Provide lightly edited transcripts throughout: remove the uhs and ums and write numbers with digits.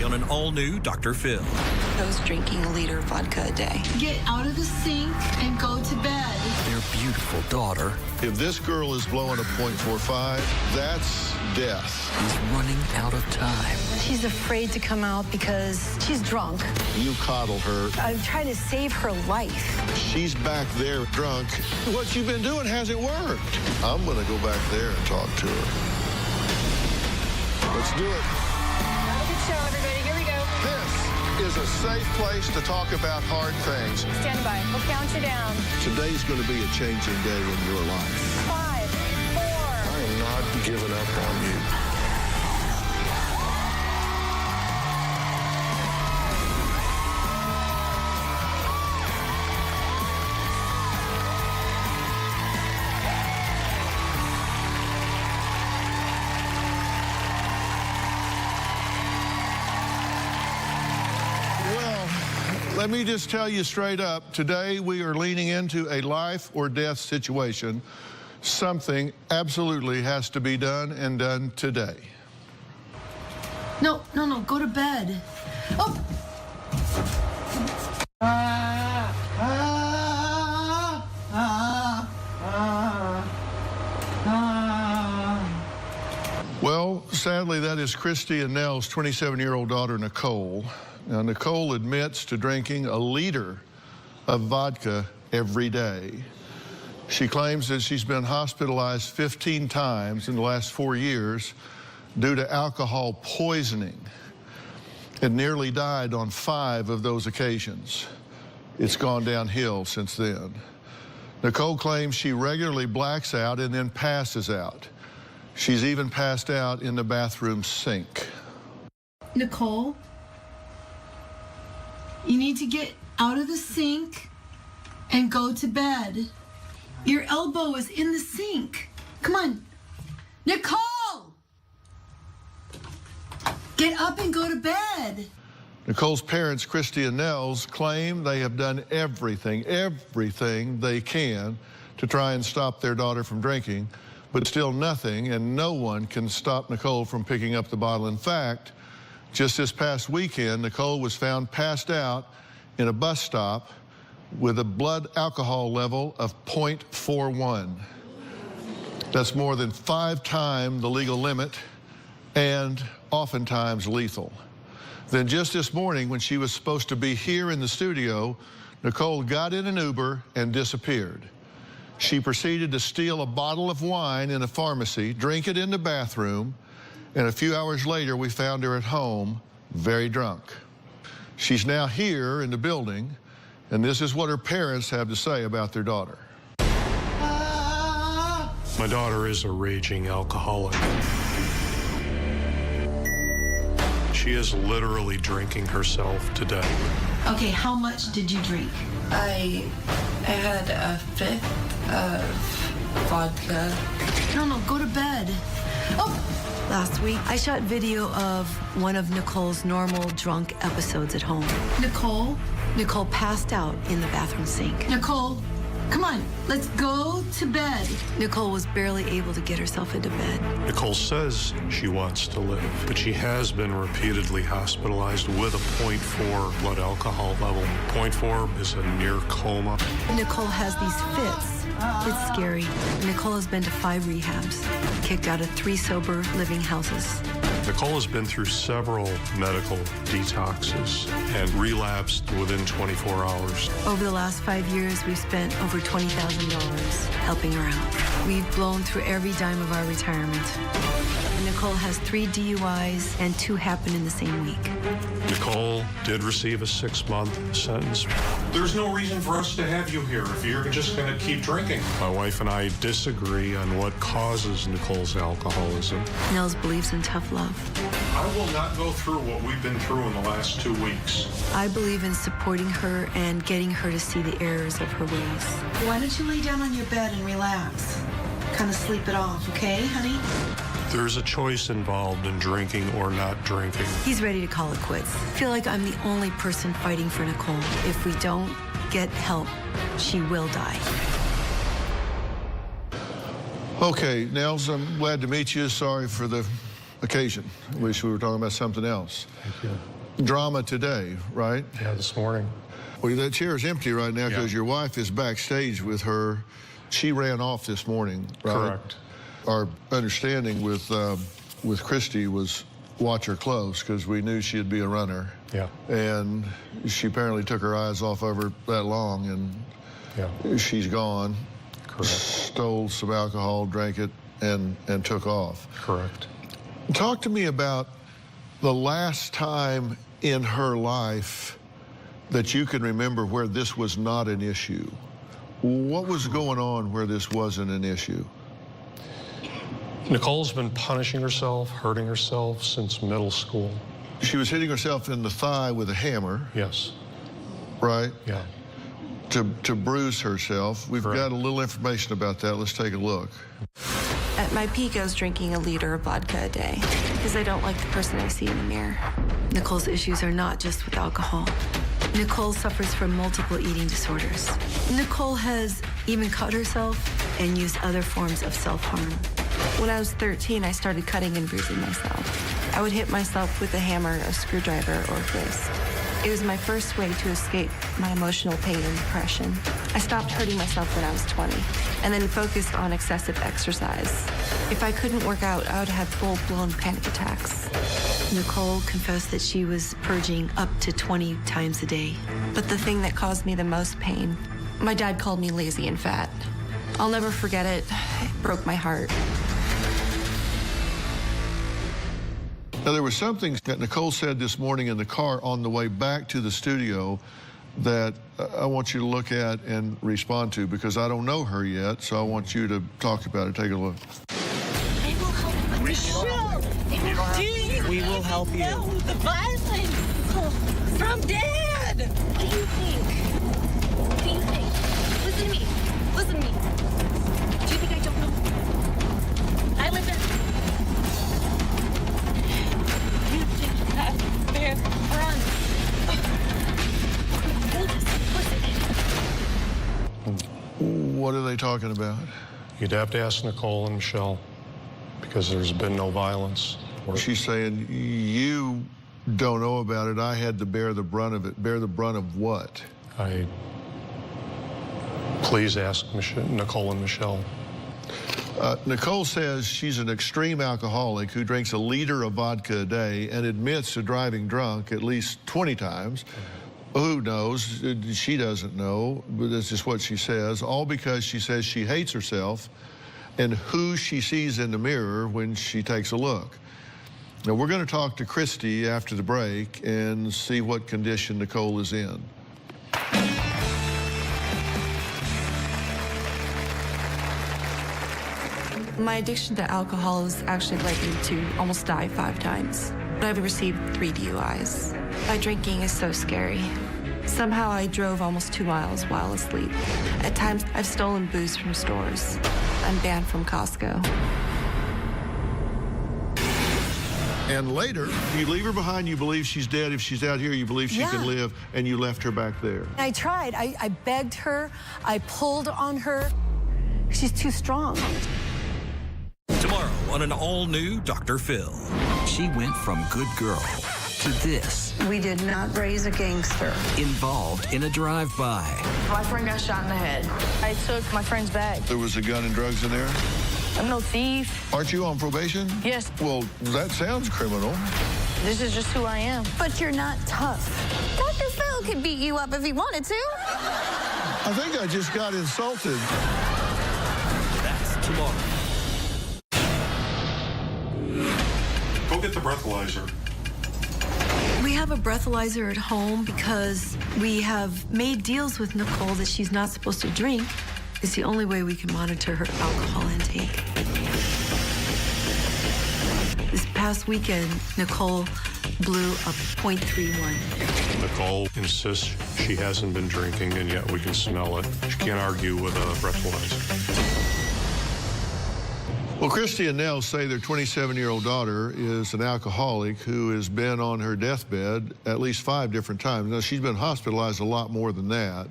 today on an all-new Dr. Phil. I was drinking a liter of vodka a day. Get out of the sink and go to bed. Their beautiful daughter If this girl is blowing a .45, that's death. is running out of time. She's afraid to come out because she's drunk. You coddle her. I'm trying to save her life. She's back there drunk. What you've been doing hasn't worked. I'm going to go back there and talk to her. Let's do it. Have a good show, everybody. Here we go. This is a safe place to talk about hard things. Stand by. We'll count you down. Today's going to be a changing day in your life. 5, 4. I am not giving up on you. Let me just tell you straight up, today we are leaning into a life or death situation. Something absolutely has to be done and done today. No, go to bed. Oh! Well, sadly, that is Christy and Nell's 27-year-old daughter, Nicole. Now, Nicole admits to drinking a liter of vodka every day. She claims that she's been hospitalized 15 times in the last 4 years due to alcohol poisoning and nearly died on 5 of those occasions. It's gone downhill since then. Nicole claims she regularly blacks out and then passes out. She's even passed out in the bathroom sink. Nicole, you need to get out of the sink and go to bed. Your elbow is in the sink. Come on. Nicole! Get up and go to bed. Nicole's parents, Christy and Nels, claim they have done everything they can to try and stop their daughter from drinking, but still nothing, and no one can stop Nicole from picking up the bottle. In fact, just this past weekend, Nicole was found passed out in a bus stop with a blood alcohol level of .41. That's more than 5 times the legal limit and oftentimes lethal. Then just this morning, when she was supposed to be here in the studio, Nicole got in an Uber and disappeared. She proceeded to steal a bottle of wine in a pharmacy, drink it in the bathroom, and a few hours later, we found her at home, very drunk. She's now here in the building, and this is what her parents have to say about their daughter. My daughter is a raging alcoholic. She is literally drinking herself to death. Okay, how much did you drink? I had a 5th of vodka. No, go to bed. Oh! Last week, I shot video of one of Nicole's normal drunk episodes at home. Nicole passed out in the bathroom sink. Nicole, come on, let's go to bed. Nicole was barely able to get herself into bed. Nicole says she wants to live, but she has been repeatedly hospitalized with a .4 blood alcohol level. .4 is a near coma. Nicole has these fits. It's scary. Nicole has been to 5 rehabs, kicked out of 3 sober living houses. Nicole has been through several medical detoxes and relapsed within 24 hours. Over the last 5 years, we've spent over $20,000 helping her out. We've blown through every dime of our retirement. Nicole has 3 DUIs and 2 happened in the same week. Nicole did receive a 6-month sentence. There's no reason for us to have you here if you're just going to keep drinking. My wife and I disagree on what causes Nicole's alcoholism. Nels believes in tough love. I will not go through what we've been through in the last 2 weeks. I believe in supporting her and getting her to see the errors of her ways. Why don't you lay down on your bed and relax? Kind of sleep it off, okay, honey? There's a choice involved in drinking or not drinking. He's ready to call it quits. I feel like I'm the only person fighting for Nicole. If we don't get help, she will die. Okay, Nels, I'm glad to meet you. Sorry for the occasion. Wish we were talking about something else. Thank you. Drama today, right? Yeah, this morning. Well, that chair is empty right now because Yeah. your wife is backstage with her. She ran off this morning, right? Correct. Our understanding with Christy was watch her close because we knew she'd be a runner. Yeah. And she apparently took her eyes off of her that long, and Yeah. she's gone. Correct. Stole some alcohol, drank it, and took off. Correct. Talk to me about the last time in her life that you can remember where this was not an issue. What was going on where this wasn't an issue? Nicole's been punishing herself, hurting herself since middle school. She was hitting herself in the thigh with a hammer, Yes. right? Yeah. To bruise herself. We've Correct. got a little information about that. Let's take a look. At my peak, I was drinking a liter of vodka a day because I don't like the person I see in the mirror. Nicole's issues are not just with alcohol. Nicole suffers from multiple eating disorders. Nicole has even cut herself and used other forms of self-harm. When I was 13, I started cutting and bruising myself. I would hit myself with a hammer, a screwdriver, or a fist. It was my first way to escape my emotional pain and depression. I stopped hurting myself when I was 20, and then focused on excessive exercise. If I couldn't work out, I would have full-blown panic attacks. Nicole confessed that she was purging up to 20 times a day. But the thing that caused me the most pain, my dad called me lazy and fat. I'll never forget it. It broke my heart. Now, there was something that Nicole said this morning in the car on the way back to the studio that I want you to look at and respond to, because I don't know her yet, so I want you to talk about it. Take a look. We will help you. The blessing from Dad. What do you think? What do you think? Listen to me. Listen to me. Do you think I don't know? I live there. You think that they're friends? What are they talking about? You'd have to ask Nicole and Michelle because there's been no violence. She's saying, you don't know about it. I had to bear the brunt of it. Bear the brunt of what? Please ask Nicole and Michelle. Nicole says she's an extreme alcoholic who drinks a liter of vodka a day and admits to driving drunk at least 20 times. Who knows? She doesn't know, but that's just what she says. All because she says she hates herself and who she sees in the mirror when she takes a look. Now, we're going to talk to Christy after the break and see what condition Nicole is in. My addiction to alcohol has actually led me to almost die 5 times. I've received 3 DUIs. My drinking is so scary. Somehow I drove almost 2 miles while asleep. At times, I've stolen booze from stores. I'm banned from Costco. And later, you leave her behind, you believe she's dead. If she's out here, you believe she can live, and you left her back there. I tried. I begged her. I pulled on her. She's too strong. Tomorrow on an all-new Dr. Phil. She went from good girl to this. We did not raise a gangster. Involved in a drive-by. My friend got shot in the head. I took my friend's bag. There was a gun and drugs in there? I'm no thief. Aren't you on probation? Yes. Well, that sounds criminal. This is just who I am. But you're not tough. Dr. Phil could beat you up if he wanted to. I think I just got insulted. That's tomorrow. Go get the breathalyzer. We have a breathalyzer at home because we have made deals with Nicole that she's not supposed to drink. It's the only way we can monitor her alcohol intake. This past weekend, Nicole blew a .31. Nicole insists she hasn't been drinking, and yet we can smell it. She can't argue with a breathalyzer. Well, Christy and Nell say their 27-year-old daughter is an alcoholic who has been on her deathbed at least 5 different times. Now, she's been hospitalized a lot more than that.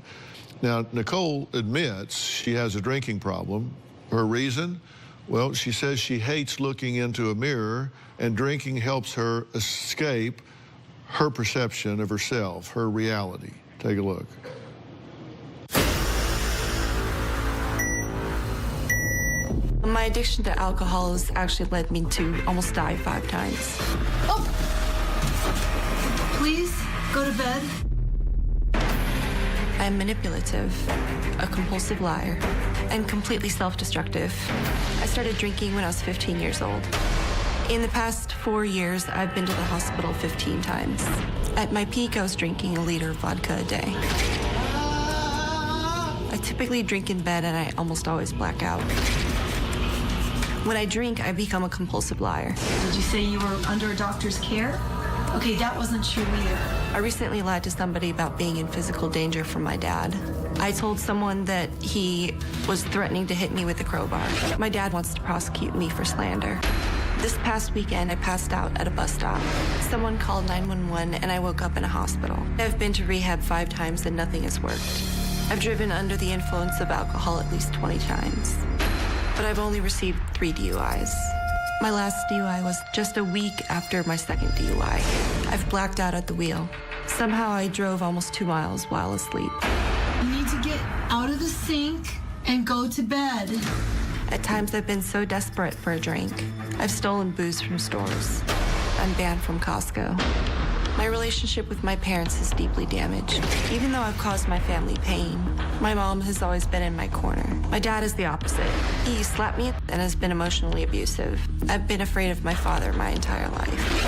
Now, Nicole admits she has a drinking problem. Her reason? Well, she says she hates looking into a mirror, and drinking helps her escape her perception of herself, her reality. Take a look. My addiction to alcohol has actually led me to almost die 5 times. Oh! Please, go to bed. I'm manipulative, a compulsive liar, and completely self-destructive. I started drinking when I was 15 years old. In the past 4 years, I've been to the hospital 15 times. At my peak, I was drinking 1 liter of vodka a day. I typically drink in bed, and I almost always black out. When I drink, I become a compulsive liar. Did you say you were under a doctor's care? Okay, that wasn't true either. I recently lied to somebody about being in physical danger from my dad. I told someone that he was threatening to hit me with a crowbar. My dad wants to prosecute me for slander. This past weekend, I passed out at a bus stop. Someone called 911 and I woke up in a hospital. I've been to rehab 5 times and nothing has worked. I've driven under the influence of alcohol at least 20 times. But I've only received 3 DUIs. My last DUI was just a week after my second DUI. I've blacked out at the wheel. Somehow I drove almost 2 miles while asleep. You need to get out of the sink and go to bed. At times I've been so desperate for a drink. I've stolen booze from stores. I'm banned from Costco. My relationship with my parents is deeply damaged. Even though I've caused my family pain, my mom has always been in my corner. My dad is the opposite. He slapped me and has been emotionally abusive. I've been afraid of my father my entire life.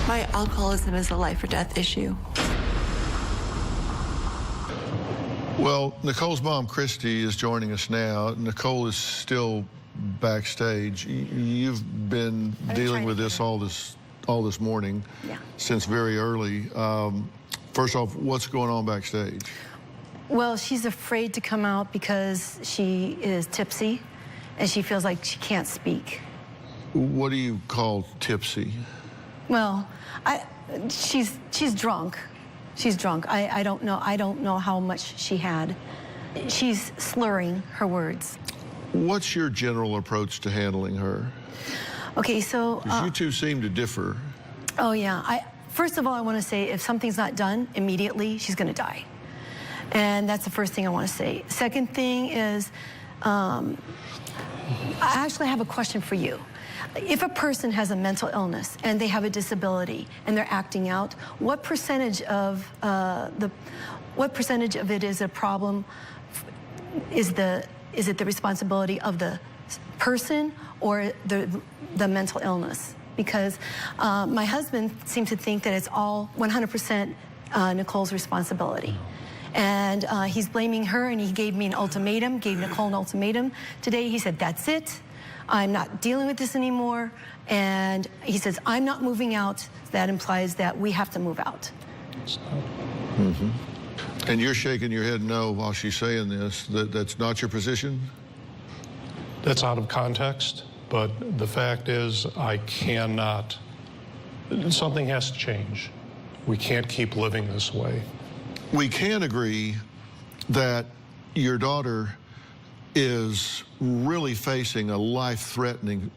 My alcoholism is a life or death issue. Well, Nicole's mom, Christy, is joining us now. Nicole is still backstage. You've been dealing with this all this morning, since very early. First off, what's going on backstage? Well, she's afraid to come out because she is tipsy and she feels like she can't speak. What do you call tipsy? Well, she's drunk. She's drunk. I don't know how much she had. She's slurring her words. What's your general approach to handling her? Okay, so... 'Cause you two seem to differ. Oh, yeah. First of all, I want to say if something's not done immediately, she's going to die. And that's the first thing I want to say. Second thing is, I actually have a question for you. If a person has a mental illness and they have a disability and they're acting out, what percentage of it is a problem? Is it the responsibility of the person or the mental illness? Because my husband seems to think that it's all 100% Nicole's responsibility. And he's blaming her, and he gave me an ultimatum, gave Nicole an ultimatum today. He said, that's it. I'm not dealing with this anymore. And he says, I'm not moving out. That implies that we have to move out. Mm-hmm. And you're shaking your head no while she's saying this. That's not your position? That's out of context, but the fact is I cannot, something has to change. We can't keep living this way. We can agree that your daughter is really facing a life-threatening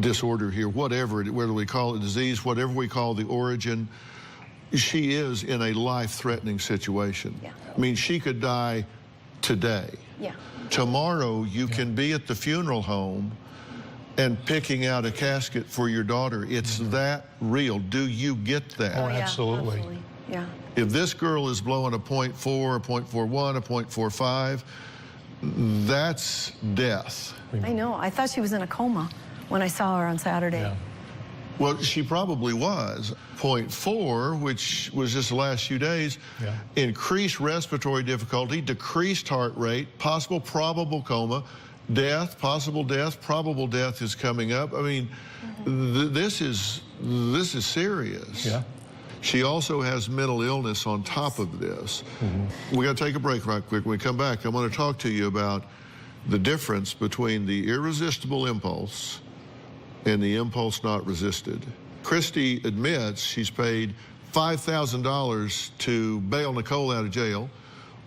disorder here, whether we call it disease, whatever we call the origin. She is in a life-threatening situation. Yeah. I mean, she could die today. Yeah. Tomorrow, you can be at the funeral home and picking out a casket for your daughter. It's that real. Do you get that? Oh, yeah, absolutely. Yeah. If this girl is blowing a 0.4, a 0.41, a 0.45, that's death. I know. I thought she was in a coma when I saw her on Saturday. Yeah. Well, she probably was. 0.4, which was just the last few days, increased respiratory difficulty, decreased heart rate, possible probable coma, death, possible death, probable death is coming up. I mean, this is serious. Yeah. She also has mental illness on top of this. We got to take a break right quick. When we come back, I want to talk to you about the difference between the irresistible impulse and the impulse not resisted. Christy admits she's paid $5,000 to bail Nicole out of jail,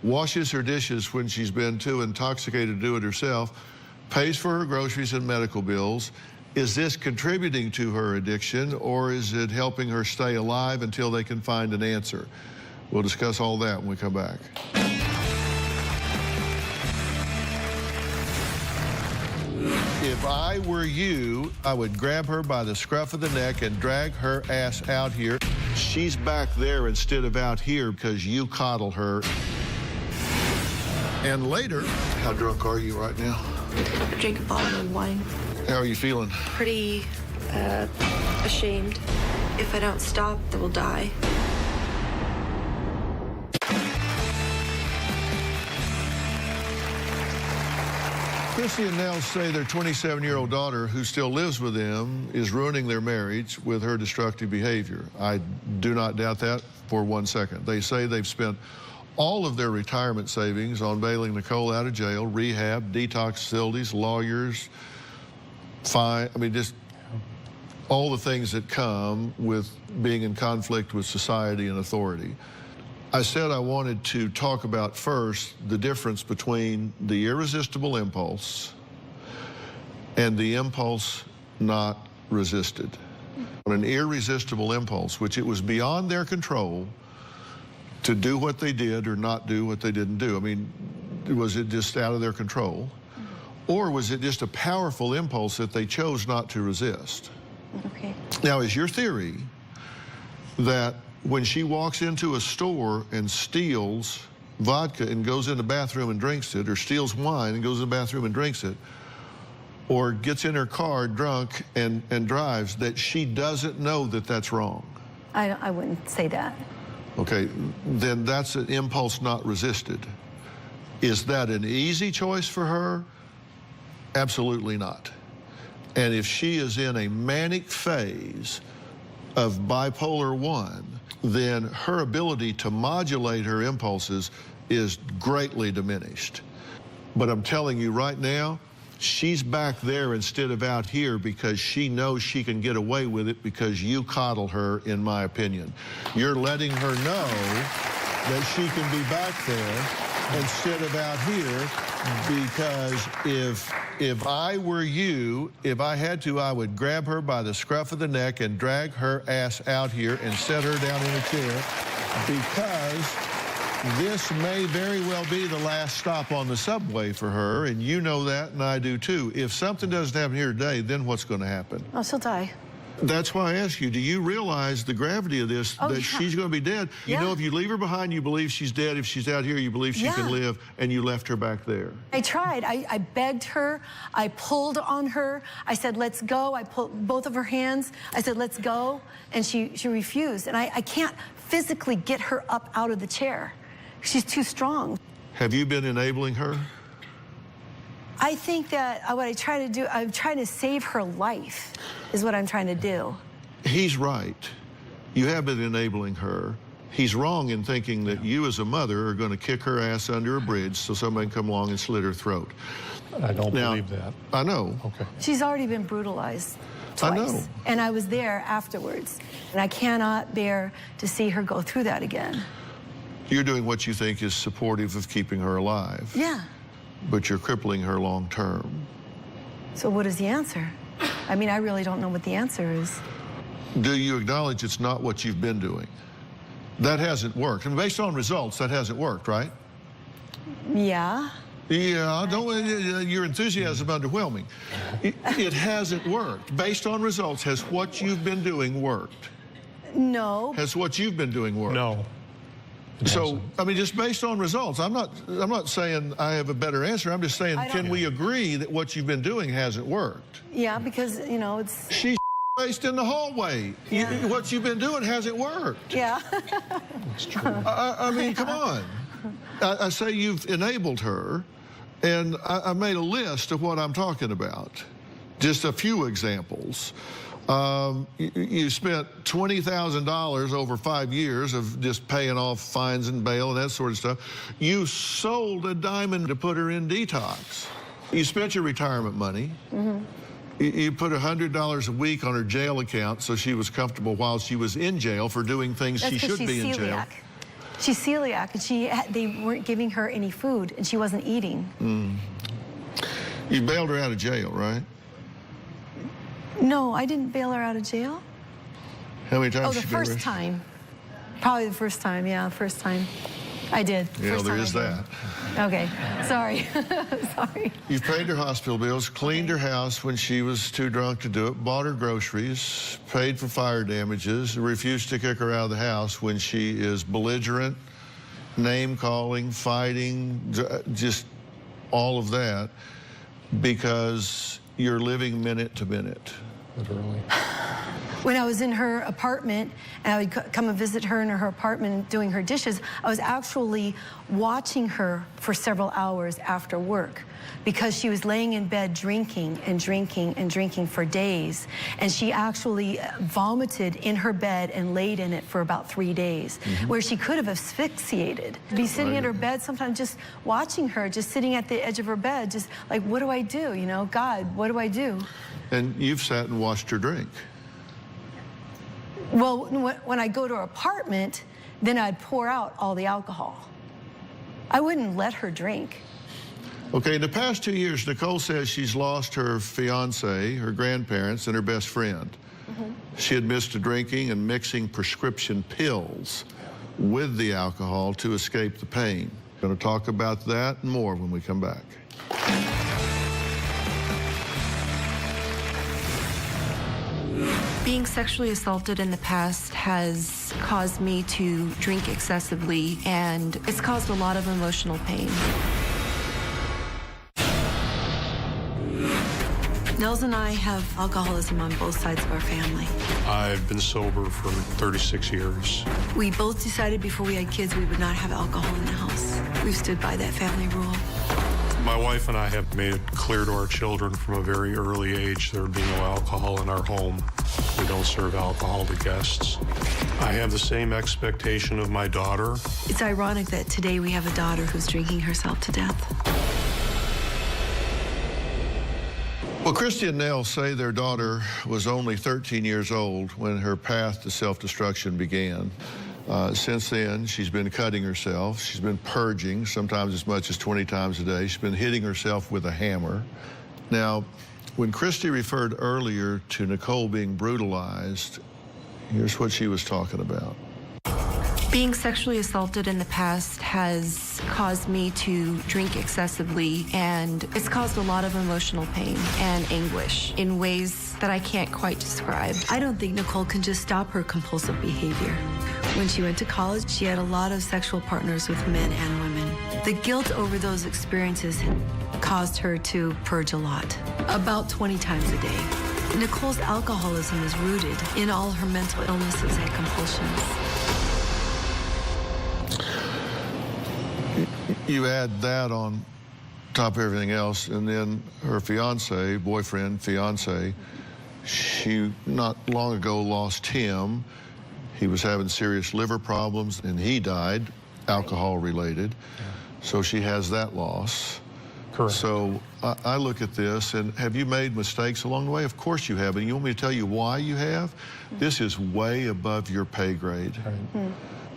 washes her dishes when she's been too intoxicated to do it herself, pays for her groceries and medical bills. Is this contributing to her addiction, or is it helping her stay alive until they can find an answer? We'll discuss all that when we come back. If I were you, I would grab her by the scruff of the neck and drag her ass out here. She's back there instead of out here because you coddle her. And later, how drunk are you right now? I drank a bottle of wine. How are you feeling? Pretty ashamed. If I don't stop, they will die. Christy and Nels say their 27-year-old daughter, who still lives with them, is ruining their marriage with her destructive behavior. I do not doubt that for 1 second. They say they've spent all of their retirement savings on bailing Nicole out of jail, rehab, detox facilities, lawyers, fine. I mean, just all the things that come with being in conflict with society and authority. I said I wanted to talk about first the difference between the irresistible impulse and the impulse not resisted. An irresistible impulse, which it was beyond their control to do what they did or not do what they didn't do. I mean, was it just out of their control? Or was it just a powerful impulse that they chose not to resist? Okay. Now, is your theory that when she walks into a store and steals vodka and goes in the bathroom and drinks it, or steals wine and goes in the bathroom and drinks it, or gets in her car drunk and drives, that she doesn't know that that's wrong? I wouldn't say that. Okay, then that's an impulse not resisted. Is that an easy choice for her? Absolutely not. And if she is in a manic phase of bipolar 1, then her ability to modulate her impulses is greatly diminished. But I'm telling you right now, she's back there instead of out here because she knows she can get away with it because you coddle her, in my opinion. You're letting her know that she can be back there instead of out here, because if I were you, if I had to, I would grab her by the scruff of the neck and drag her ass out here and set her down in a chair, because this may very well be the last stop on the subway for her, and you know that, and I do too. If something doesn't happen here today, then what's going to happen? Oh, she'll die. That's why I ask you, do you realize the gravity of this, that she's going to be dead? You know, if you leave her behind, you believe she's dead. If she's out here, you believe she can live, and you left her back there. I tried. I begged her. I pulled on her. I said, let's go. I pulled both of her hands. I said, let's go. And she refused. And I can't physically get her up out of the chair. She's too strong. Have you been enabling her? I think that what I try to do, I'm trying to save her life, is what I'm trying to do. He's right. You have been enabling her. He's wrong in thinking that you as a mother are going to kick her ass under a bridge so somebody can come along and slit her throat. I don't believe that. I know. Okay. She's already been brutalized twice. I know. And I was there afterwards. And I cannot bear to see her go through that again. You're doing what you think is supportive of keeping her alive. Yeah. But you're crippling her long term. So what is the answer? I mean, I really don't know what the answer is. Do you acknowledge it's not what you've been doing? That hasn't worked. And based on results, that hasn't worked, right? Yeah. Yeah, your enthusiasm underwhelming. It hasn't worked. Based on results, has what you've been doing worked? No. Has what you've been doing worked? No. So, I mean, just based on results, I'm not saying I have a better answer. I'm just saying, can we agree that what you've been doing hasn't worked? Yeah, because, you know, it's... She's faced in the hallway. Yeah. What you've been doing hasn't worked. Yeah. It's true. I mean, come on. I say you've enabled her, and I made a list of what I'm talking about. Just a few examples. You spent $20,000 over 5 years of just paying off fines and bail and that sort of stuff. You sold a diamond to put her in detox. You spent your retirement money. Mm-hmm. You put $100 a week on her jail account so she was comfortable while she was in jail for doing things she should be in jail. She's celiac, and they weren't giving her any food, and she wasn't eating. You bailed her out of jail, right? No, I didn't bail her out of jail. How many times? Oh, the first time. Probably the first time, yeah, first time. I did. Yeah, there is that. Okay, sorry. Sorry. You've paid her hospital bills, cleaned her house when she was too drunk to do it, bought her groceries, paid for fire damages, refused to kick her out of the house when she is belligerent, name-calling, fighting, just all of that, because you're living minute to minute. Literally. When I was in her apartment, and I would come and visit her in her apartment doing her dishes, I was actually watching her for several hours after work because she was laying in bed drinking and drinking and drinking for days. And she actually vomited in her bed and laid in it for about 3 days, where she could have asphyxiated. Be sitting in her bed sometimes just watching her, just sitting at the edge of her bed, just like, what do I do? You know, God, what do I do? And you've sat and watched her drink. Well, when I go to her apartment, then I'd pour out all the alcohol. I wouldn't let her drink. Okay, in the past 2 years, Nicole says she's lost her fiance, her grandparents, and her best friend. She admits to drinking and mixing prescription pills with the alcohol to escape the pain. We're going to talk about that and more when we come back. Being sexually assaulted in the past has caused me to drink excessively, and it's caused a lot of emotional pain. Nels and I have alcoholism on both sides of our family. I've been sober for 36 years. We both decided before we had kids we would not have alcohol in the house. We've stood by that family rule. My wife and I have made it clear to our children from a very early age there would be no alcohol in our home. We don't serve alcohol to guests. I have the same expectation of my daughter. It's ironic that today we have a daughter who's drinking herself to death. Well, Christy and Nell say their daughter was only 13 years old when her path to self-destruction began. Since then, she's been cutting herself. She's been purging, sometimes as much as 20 times a day. She's been hitting herself with a hammer. Now, when Christy referred earlier to Nicole being brutalized, here's what she was talking about. Being sexually assaulted in the past has caused me to drink excessively, and it's caused a lot of emotional pain and anguish in ways that I can't quite describe. I don't think Nicole can just stop her compulsive behavior. When she went to college, she had a lot of sexual partners with men and women. The guilt over those experiences caused her to purge a lot, about 20 times a day. Nicole's alcoholism is rooted in all her mental illnesses and compulsions. You add that on top of everything else, and then her boyfriend, she not long ago lost him. He was having serious liver problems, and he died, alcohol-related. So she has that loss. Correct. So I look at this, and have you made mistakes along the way? Of course you have, and you want me to tell you why you have? This is way above your pay grade. Right.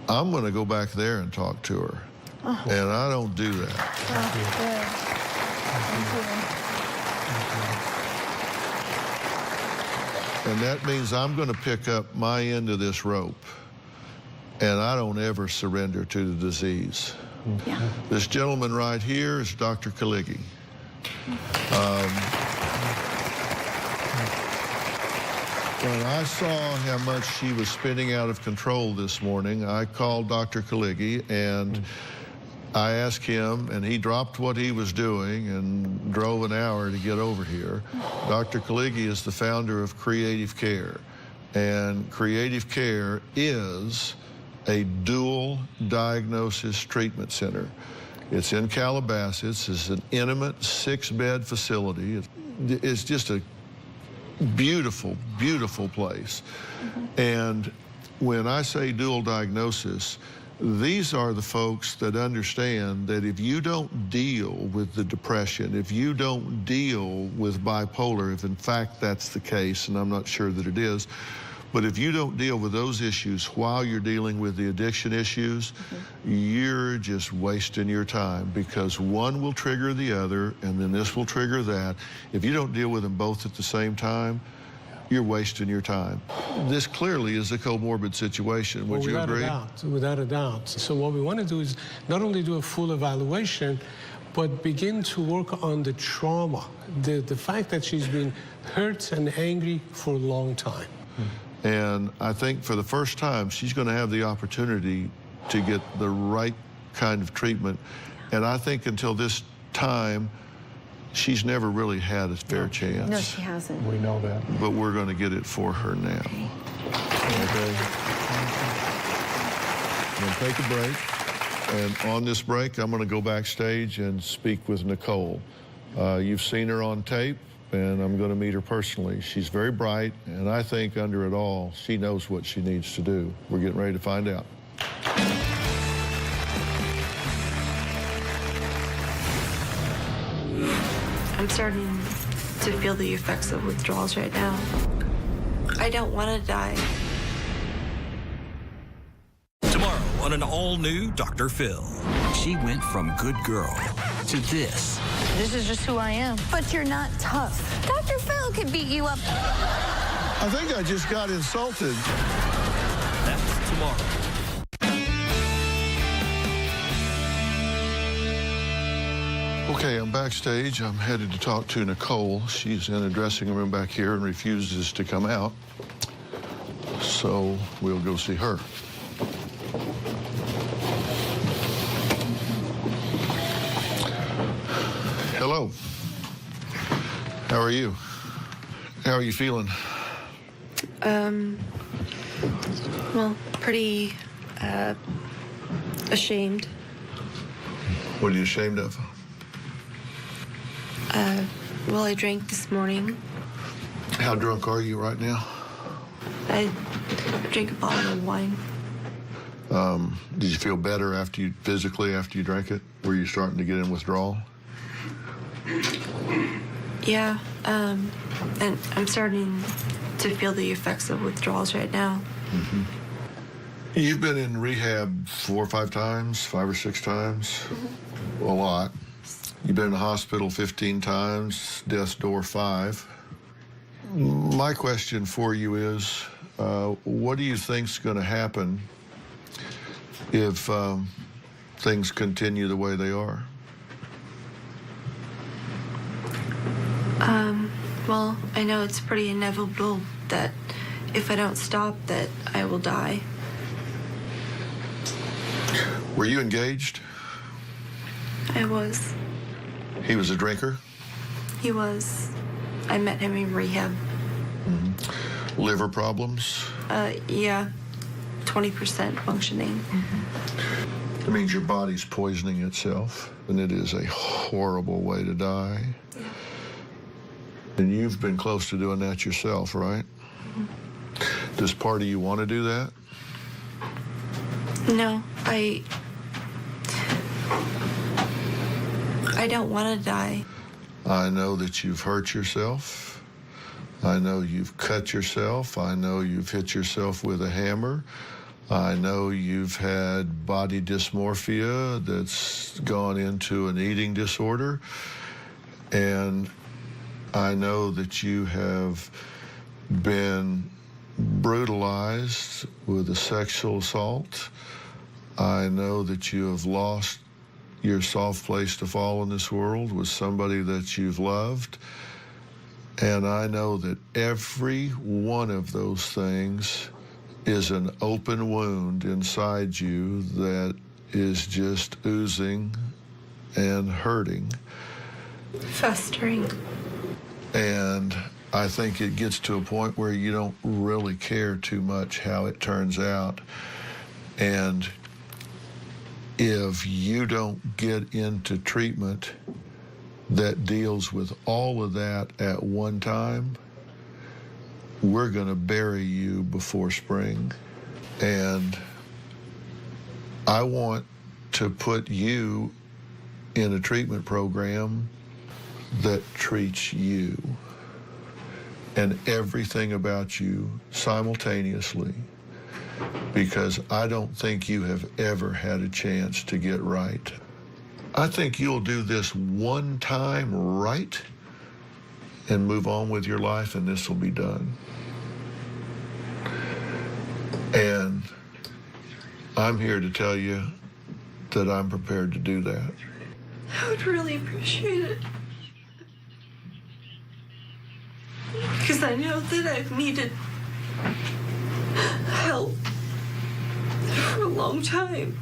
I'm going to go back there and talk to her. And I don't do that. And that means I'm going to pick up my end of this rope. And I don't ever surrender to the disease. Yeah. This gentleman right here is Dr. Kaligi. When I saw how much she was spinning out of control this morning, I called Dr. Kaligi and I asked him, and he dropped what he was doing and drove an hour to get over here. Dr. Kaligi is the founder of Creative Care, and Creative Care is a dual diagnosis treatment center. It's in Calabasas. It's an intimate 6-bed facility. It's just a beautiful, beautiful place. And when I say dual diagnosis, these are the folks that understand that if you don't deal with the depression, if you don't deal with bipolar, if in fact that's the case, and I'm not sure that it is, But if you don't deal with those issues while you're dealing with the addiction issues, you're just wasting your time, because one will trigger the other, and then this will trigger that. If you don't deal with them both at the same time, you're wasting your time. This clearly is a comorbid situation. Would you agree? Without a doubt. So what we want to do is not only do a full evaluation, but begin to work on the trauma, the fact that she's been hurt and angry for a long time. And I think for the first time, she's going to have the opportunity to get the right kind of treatment. And I think until this time, she's never really had a fair chance. No, she hasn't. We know that. But we're going to get it for her now. Okay? I'm going to take a break. And on this break, I'm going to go backstage and speak with Nicole. You've seen her on tape, and I'm going to meet her personally. She's very bright, and I think under it all, she knows what she needs to do. We're getting ready to find out. I'm starting to feel the effects of withdrawals right now. I don't want to die. Tomorrow on an all-new Dr. Phil. She went from good girl to this. This is just who I am. But you're not tough. Dr. Phil could beat you up. I think I just got insulted. That's tomorrow. Okay, I'm backstage. I'm headed to talk to Nicole. She's in a dressing room back here and refuses to come out. So we'll go see her. Hello. How are you? How are you feeling? Well, pretty ashamed. What are you ashamed of? Well, I drank this morning. How drunk are you right now? I drank a bottle of wine. Did you feel better physically after you drank it? Were you starting to get in withdrawal? Yeah, and I'm starting to feel the effects of withdrawals right now. Mm-hmm. You've been in rehab 4 or 5 times, 5 or 6 times? Mm-hmm. A lot. You've been in the hospital 15 times, death's door 5. My question for you is, what do you think's going to happen if things continue the way they are? Well, I know it's pretty inevitable that if I don't stop, that I will die. Were you engaged? I was. He was a drinker? He was. I met him in rehab. Mm-hmm. Liver problems? Yeah. 20% functioning. Mm-hmm. It means your body's poisoning itself, and it is a horrible way to die. Yeah. And you've been close to doing that yourself, right? Mm-hmm. Does part of you want to do that? No, I don't want to die. I know that you've hurt yourself. I know you've cut yourself. I know you've hit yourself with a hammer. I know you've had body dysmorphia that's gone into an eating disorder. And I know that you have been brutalized with a sexual assault. I know that you have lost your soft place to fall in this world with somebody that you've loved. And I know that every one of those things is an open wound inside you that is just oozing and hurting. Festering. And I think it gets to a point where you don't really care too much how it turns out. And if you don't get into treatment that deals with all of that at one time, we're going to bury you before spring. And I want to put you in a treatment program that treats you. and everything about you simultaneously, because I don't think you have ever had a chance to get right. I think you'll do this one time right and move on with your life, and this will be done. And I'm here to tell you that I'm prepared to do that. I would really appreciate it. Because I know that I've needed help for a long time.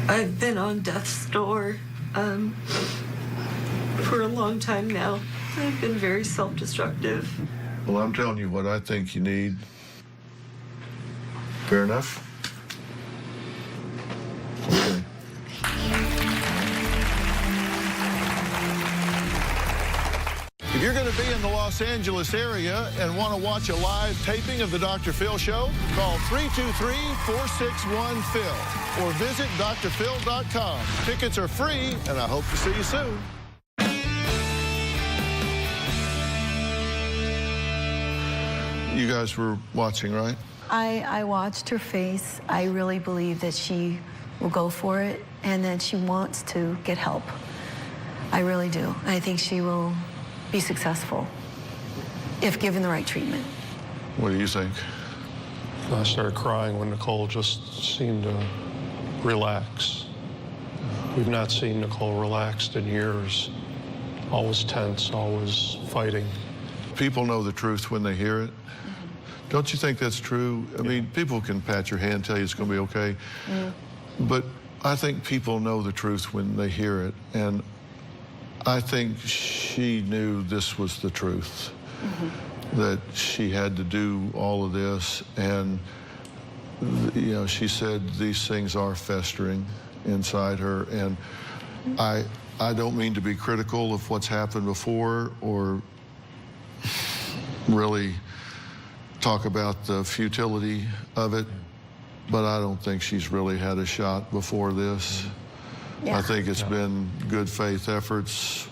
I've been on death's door for a long time now. I've been very self-destructive. Well, I'm telling you what I think you need. Fair enough? Okay. If you're going to be in the Los Angeles area and want to watch a live taping of the Dr. Phil Show, call 323-461-PHIL or visit drphil.com. Tickets are free, and I hope to see you soon. You guys were watching, right? I watched her face. I really believe that she will go for it and that she wants to get help. I really do. I think she will be successful if given the right treatment. What do you think? I started crying when Nicole just seemed to relax. We've not seen Nicole relaxed in years. Always tense, always fighting. People know the truth when they hear it. Don't you think that's true? I mean, people can pat your hand, tell you it's going to be okay. But I think people know the truth when they hear it. And I think she knew this was the truth, that she had to do all of this. And, you know, she said these things are festering inside her. And I don't mean to be critical of what's happened before or really talk about the futility of it, but I don't think she's really had a shot before this. I think it's been good faith efforts,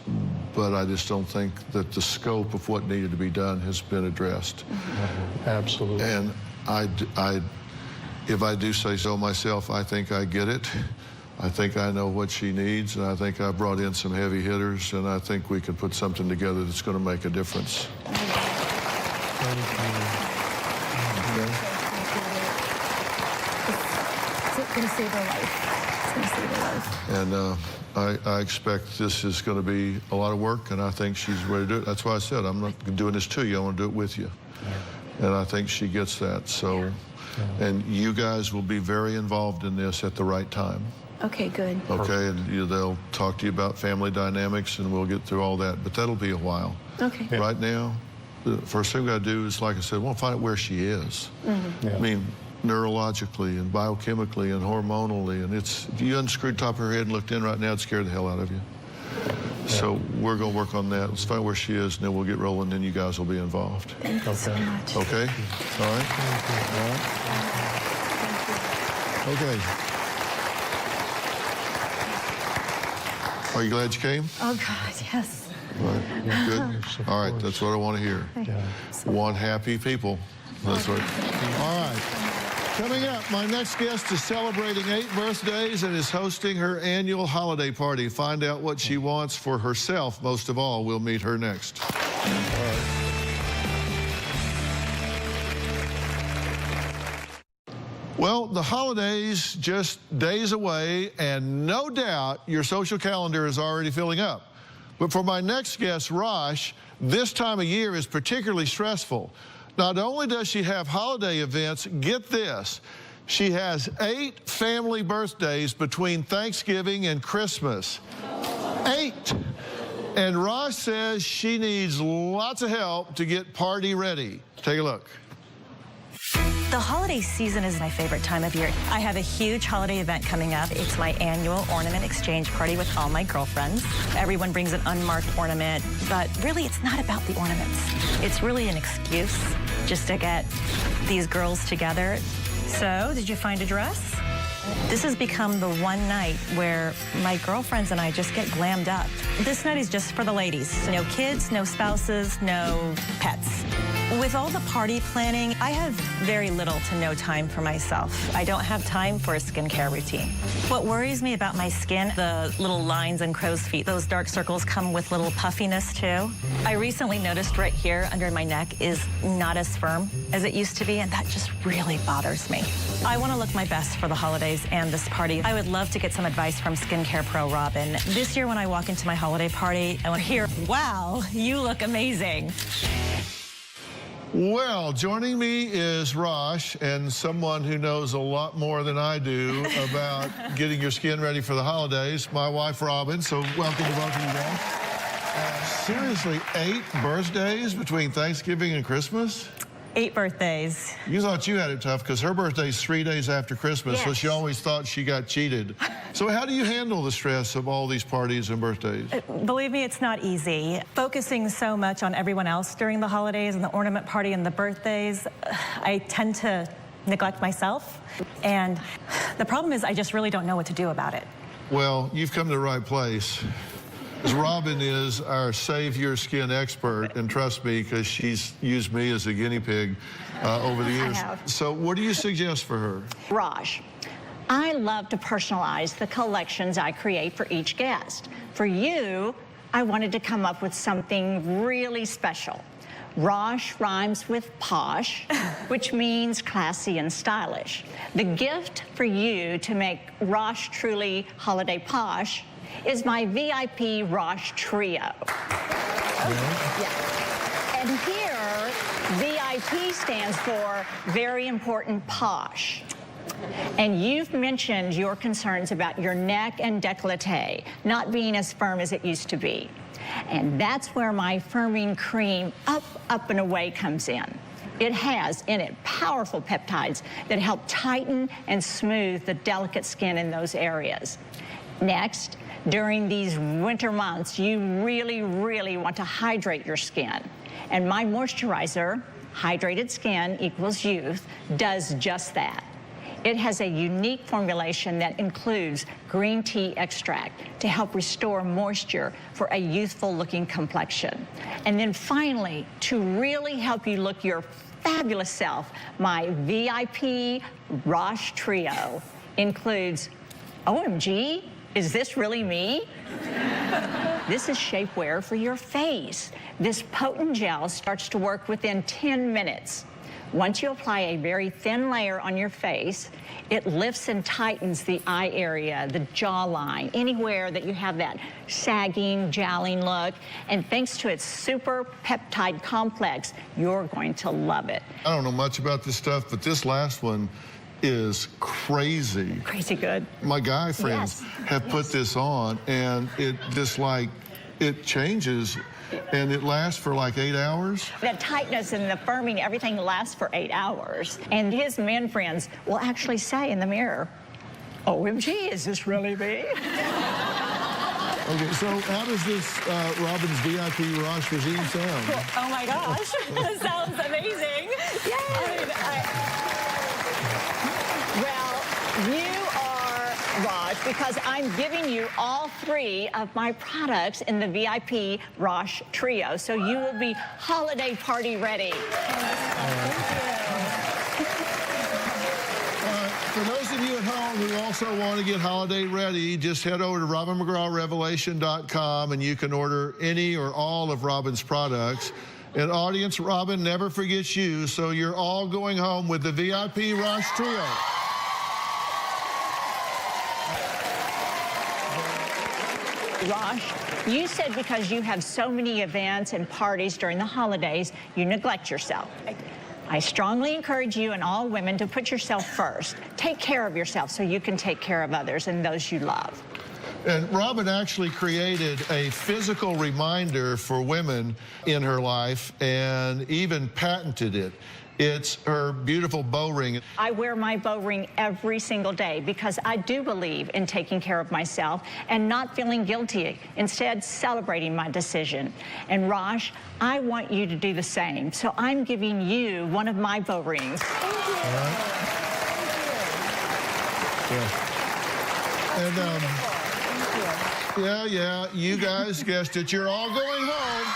but I just don't think that the scope of what needed to be done has been addressed. Absolutely. And if I do say so myself, I think I get it. I think I know what she needs, and I think I brought in some heavy hitters, and I think we can put something together that's going to make a difference. It's going to save her life. It's going to save her life. And I expect this is going to be a lot of work, and I think she's ready to do it. That's why I said I'm not doing this to you. I want to do it with you. And I think she gets that. So, and you guys will be very involved in this at the right time. Okay, good. Okay, and they'll talk to you about family dynamics, and we'll get through all that. But that'll be a while. Okay. Right now, the first thing we got to do is, like I said, we want to find out where she is. I mean, neurologically and biochemically and hormonally, and it's, if you unscrewed the top of her head and looked in right now, it'd scare the hell out of you. So we're going to work on that. Let's find out where she is, and then we'll get rolling, and then you guys will be involved. Thank you so much. Okay? All right? All right? Okay. Are you glad you came? Oh, God, yes. All right. Good. All right. That's what I want to hear. One happy people. That's what. All right. Coming up, my next guest is celebrating 8 birthdays and is hosting her annual holiday party. Find out what she wants for herself, most of all. We'll meet her next. All right. Well, the holidays just days away, and no doubt your social calendar is already filling up. But for my next guest, Rosh, this time of year is particularly stressful. Not only does she have holiday events, get this, she has 8 family birthdays between Thanksgiving and Christmas. 8! And Rosh says she needs lots of help to get party ready. Take a look. The holiday season is my favorite time of year. I have a huge holiday event coming up. It's my annual ornament exchange party with all my girlfriends. Everyone brings an unmarked ornament, but really it's not about the ornaments. It's really an excuse just to get these girls together. So, did you find a dress? This has become the one night where my girlfriends and I just get glammed up. This night is just for the ladies. No kids, no spouses, no pets. With all the party planning, I have very little to no time for myself. I don't have time for a skincare routine. What worries me about my skin, the little lines and crow's feet, those dark circles come with little puffiness too. I recently noticed right here under my neck is not as firm as it used to be, and that just really bothers me. I want to look my best for the holidays and this party. I would love to get some advice from skincare pro Robin. This year when I walk into my holiday party, I want to hear, wow, you look amazing. Well, joining me is Rosh, and someone who knows a lot more than I do about getting your skin ready for the holidays, my wife, Robin. So welcome to both of you guys. Seriously, 8 birthdays between Thanksgiving and Christmas? 8 birthdays. You thought you had it tough because her birthday's 3 days after Christmas, yes. So she always thought she got cheated. So how do you handle the stress of all these parties and birthdays? Believe me, it's not easy. Focusing so much on everyone else during the holidays and the ornament party and the birthdays, I tend to neglect myself. And the problem is I just really don't know what to do about it. Well, you've come to the right place. Robin is our Save Your Skin expert, and trust me, because she's used me as a guinea pig over the years. I have. So what do you suggest for her? Raj, I love to personalize the collections I create for each guest. For you, I wanted to come up with something really special. Raj rhymes with posh, which means classy and stylish. The gift for you to make Raj truly holiday posh is my VIP Rosh Trio. Yeah. And here, VIP stands for very important posh. And you've mentioned your concerns about your neck and décolleté not being as firm as it used to be. And that's where my firming cream Up, Up and Away comes in. It has in it powerful peptides that help tighten and smooth the delicate skin in those areas. Next, during these winter months, you really, really want to hydrate your skin. And my moisturizer, Hydrated Skin Equals Youth, does just that. It has a unique formulation that includes green tea extract to help restore moisture for a youthful-looking complexion. And then finally, to really help you look your fabulous self, my VIP Rosh Trio includes, OMG, is this really me? This is shapewear for your face. This potent gel starts to work within 10 minutes. Once you apply a very thin layer on your face, it lifts and tightens the eye area, the jawline, anywhere that you have that sagging, jowling look. And thanks to its super peptide complex, you're going to love it. I don't know much about this stuff, but this last one is crazy. Crazy good. My guy friends have put this on, and it just like, it changes, and it lasts for like 8 hours. The tightness and the firming, everything lasts for 8 hours. And his men friends will actually say in the mirror, OMG, is this really me? Okay, so how does this Robin's VIP Rosh regime sound? Oh my gosh, that sounds amazing. Well, you are Raj because I'm giving you all 3 of my products in the VIP Rosh Trio, so you will be holiday party ready. For those of you at home who also want to get holiday ready, just head over to RobinMcGrawRevelation.com and you can order any or all of Robin's products. And audience, Robin never forgets you, so you're all going home with the VIP Rosh Trio. Rosh, you said because you have so many events and parties during the holidays, you neglect yourself. I strongly encourage you and all women to put yourself first. Take care of yourself so you can take care of others and those you love. And Robin actually created a physical reminder for women in her life and even patented it. It's her beautiful bow ring. I wear my bow ring every single day because I do believe in taking care of myself and not feeling guilty, instead celebrating my decision. And Raj, I want you to do the same. So I'm giving you one of my bow rings. Thank you. And yeah, you guys guessed it. You're all going home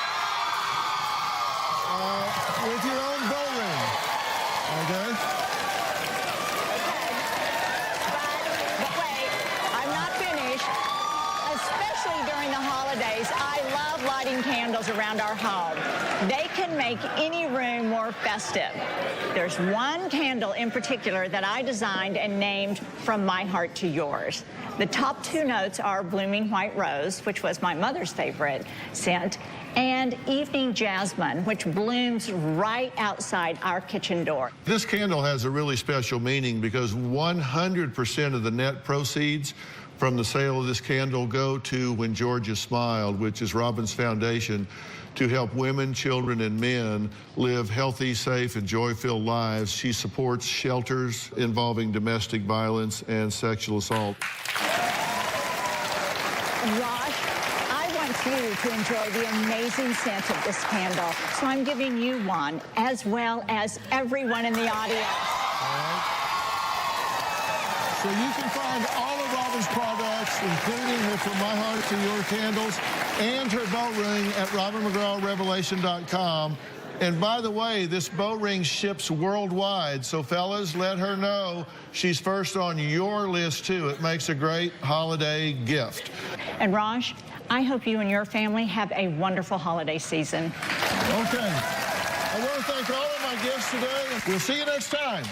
with your own bow ring. Okay? But wait, I'm not finished. Especially during the holidays, I love lighting candles around our home. They can make any room more festive. There's one candle in particular that I designed and named From My Heart to Yours. The top two notes are Blooming White Rose, which was my mother's favorite scent, and Evening Jasmine, which blooms right outside our kitchen door. This candle has a really special meaning because 100% of the net proceeds from the sale of this candle go to When Georgia Smiled, which is Robin's foundation to help women, children, and men live healthy, safe, and joy-filled lives. She supports shelters involving domestic violence and sexual assault. Rosh, I want you to enjoy the amazing scent of this candle, so I'm giving you one, as well as everyone in the audience. All right. So you can find all of Robin's products, including her From My Heart to Your candles and her bow ring at robinmcgrawrevelation.com. And by the way, this bow ring ships worldwide, so fellas, let her know she's first on your list too. It makes a great holiday gift. And Raj, I hope you and your family have a wonderful holiday season. Okay. I want to thank all of my guests today. We'll see you next time.